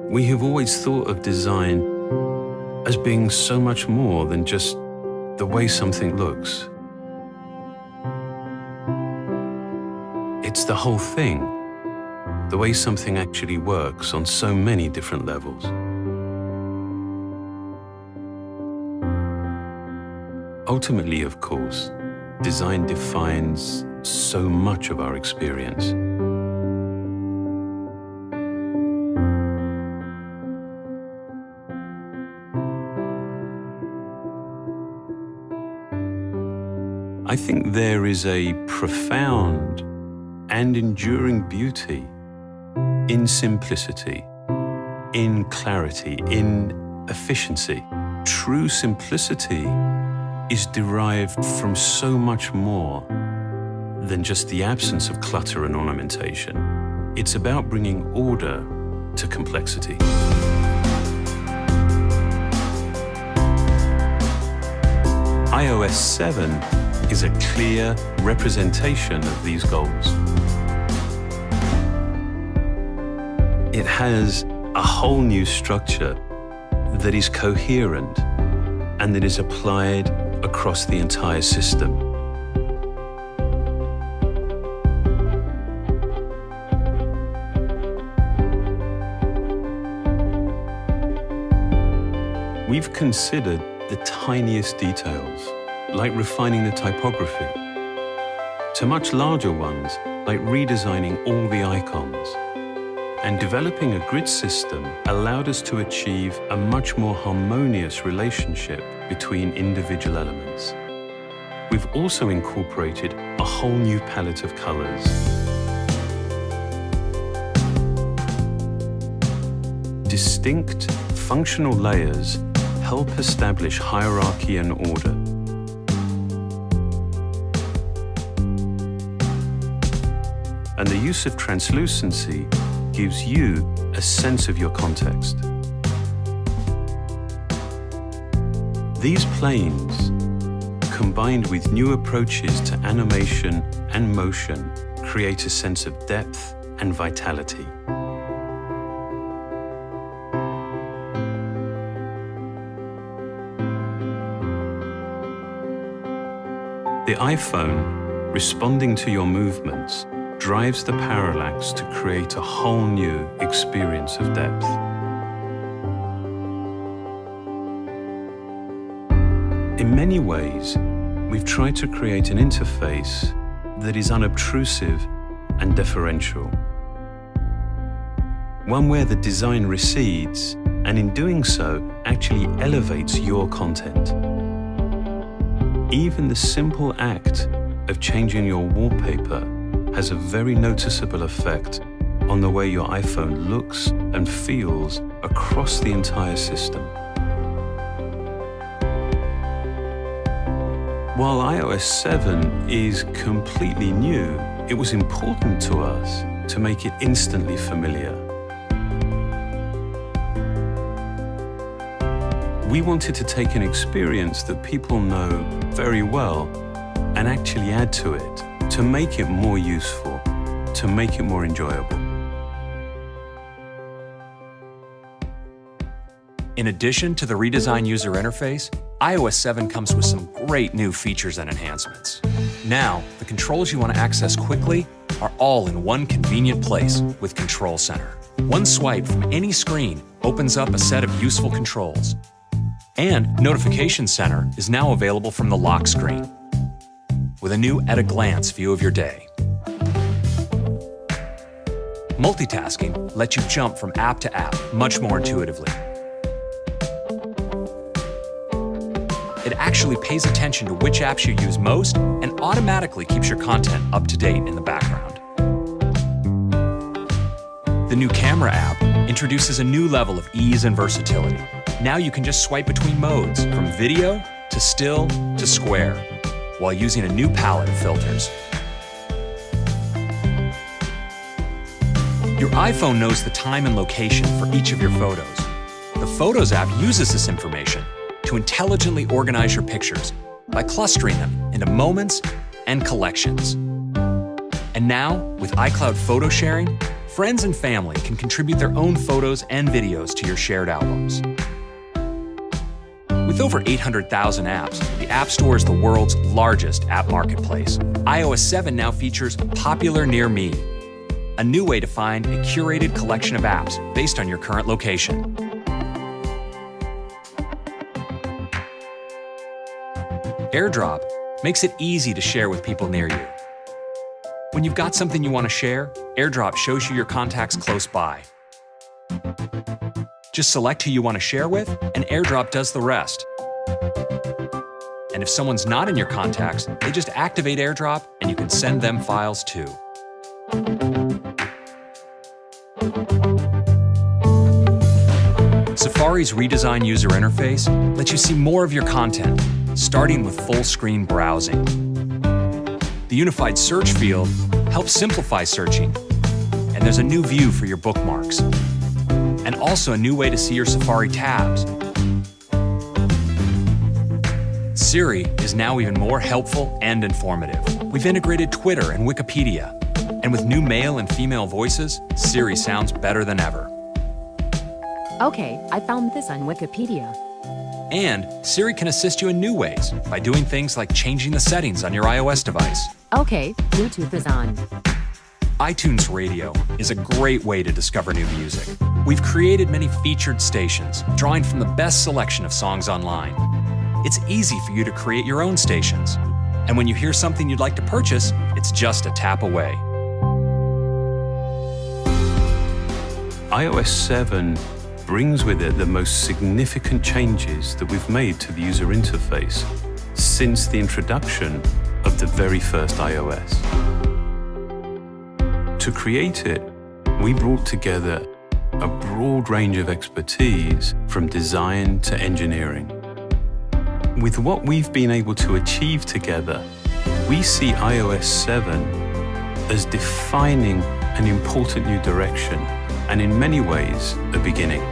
We have always thought of design as being so much more than just the way something looks. It's the whole thing, the way something actually works on so many different levels. Ultimately, of course, design defines so much of our experience. I think there is a profound and enduring beauty in simplicity, in clarity, in efficiency. True simplicity is derived from so much more than just the absence of clutter and ornamentation. It's about bringing order to complexity. iOS 7 is a clear representation of these goals. It has a whole new structure that is coherent and that is applied across the entire system. We've considered the tiniest details, like refining the typography, to much larger ones, like redesigning all the icons. And developing a grid system allowed us to achieve a much more harmonious relationship between individual elements. We've also incorporated a whole new palette of colors. Distinct, functional layers help establish hierarchy and order. And the use of translucency gives you a sense of your context. These planes, combined with new approaches to animation and motion, create a sense of depth and vitality. The iPhone, responding to your movements, drives the parallax to create a whole new experience of depth. In many ways, we've tried to create an interface that is unobtrusive and deferential. One where the design recedes, and in doing so, actually elevates your content. Even the simple act of changing your wallpaper has a very noticeable effect on the way your iPhone looks and feels across the entire system. While iOS 7 is completely new, it was important to us to make it instantly familiar. We wanted to take an experience that people know very well and actually add to it, to make it more useful, to make it more enjoyable. In addition to the redesigned user interface, iOS 7 comes with some great new features and enhancements. Now, the controls you want to access quickly are all in one convenient place with Control Center. One swipe from any screen opens up a set of useful controls. And Notification Center is now available from the lock screen, with a new at-a-glance view of your day. Multitasking lets you jump from app to app much more intuitively. It actually pays attention to which apps you use most and automatically keeps your content up to date in the background. The new Camera app introduces a new level of ease and versatility. Now you can just swipe between modes, from video to still to square, while using a new palette of filters. Your iPhone knows the time and location for each of your photos. The Photos app uses this information to intelligently organize your pictures by clustering them into moments and collections. And now, with iCloud photo sharing, Friends and family can contribute their own photos and videos to your shared albums. With over 800,000 apps, the App Store is the world's largest app marketplace. iOS 7 now features Popular Near Me, a new way to find a curated collection of apps based on your current location. AirDrop makes it easy to share with people near you. When you've got something you want to share, AirDrop shows you your contacts close by. Just select who you want to share with, and AirDrop does the rest. And if someone's not in your contacts, they just activate AirDrop and you can send them files too. Safari's redesigned user interface lets you see more of your content, starting with full-screen browsing. The unified search field helps simplify searching, and there's a new view for your bookmarks, and also a new way to see your Safari tabs. Siri is now even more helpful and informative. We've integrated Twitter and Wikipedia, and with new male and female voices, Siri sounds better than ever. Okay, I found this on Wikipedia. And Siri can assist you in new ways by doing things like changing the settings on your iOS device. Okay, Bluetooth is on. iTunes Radio is a great way to discover new music. We've created many featured stations, drawing from the best selection of songs online. It's easy for you to create your own stations. And when you hear something you'd like to purchase, it's just a tap away. iOS 7 brings with it the most significant changes that we've made to the user interface since the introduction of the very first iOS. To create it, we brought together a broad range of expertise from design to engineering. With what we've been able to achieve together, we see iOS 7 as defining an important new direction and in many ways a beginning.